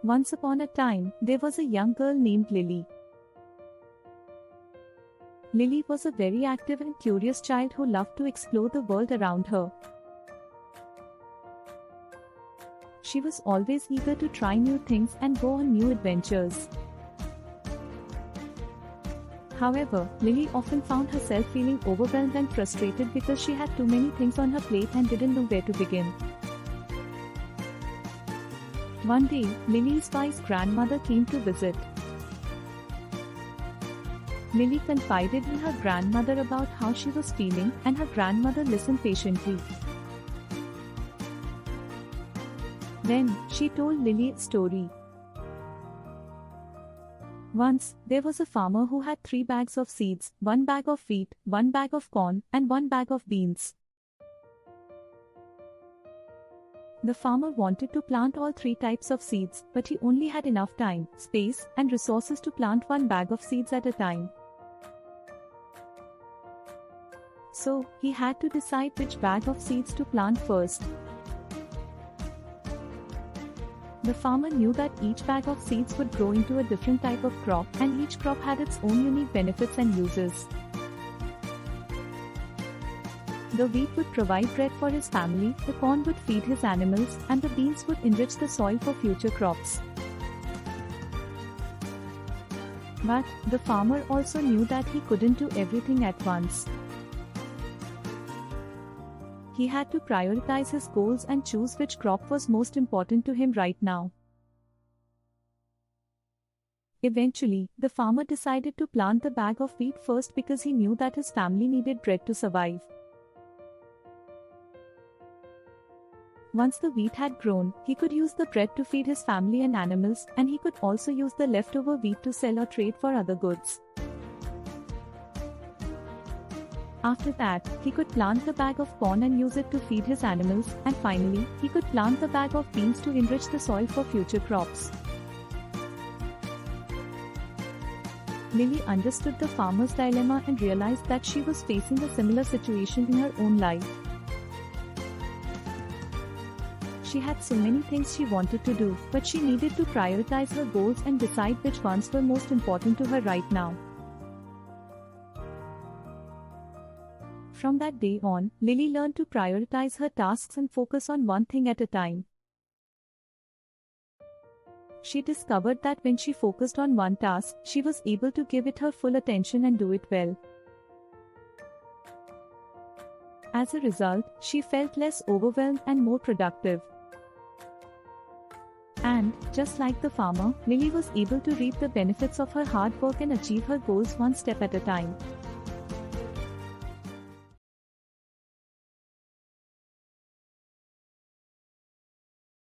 Once upon a time, there was a young girl named Lily. Lily was a very active and curious child who loved to explore the world around her. She was always eager to try new things and go on new adventures. However, Lily often found herself feeling overwhelmed and frustrated because she had too many things on her plate and didn't know where to begin. One day, Lily's wise grandmother came to visit. Lily confided in her grandmother about how she was feeling, and her grandmother listened patiently. Then, she told Lily a story. Once, there was a farmer who had 3 bags of seeds, 1 bag of wheat, 1 bag of corn, and 1 bag of beans. The farmer wanted to plant all 3 types of seeds, but he only had enough time, space, and resources to plant 1 bag of seeds at a time. So, he had to decide which bag of seeds to plant first. The farmer knew that each bag of seeds would grow into a different type of crop, and each crop had its own unique benefits and uses. The wheat would provide bread for his family, the corn would feed his animals, and the beans would enrich the soil for future crops. But, the farmer also knew that he couldn't do everything at once. He had to prioritize his goals and choose which crop was most important to him right now. Eventually, the farmer decided to plant the bag of wheat first because he knew that his family needed bread to survive. Once the wheat had grown, he could use the bread to feed his family and animals, and he could also use the leftover wheat to sell or trade for other goods. After that, he could plant the bag of corn and use it to feed his animals, and finally, he could plant the bag of beans to enrich the soil for future crops. Lily understood the farmer's dilemma and realized that she was facing a similar situation in her own life. She had so many things she wanted to do, but she needed to prioritize her goals and decide which ones were most important to her right now. From that day on, Lily learned to prioritize her tasks and focus on one thing at a time. She discovered that when she focused on one task, she was able to give it her full attention and do it well. As a result, she felt less overwhelmed and more productive. And, just like the farmer, Lily was able to reap the benefits of her hard work and achieve her goals one step at a time.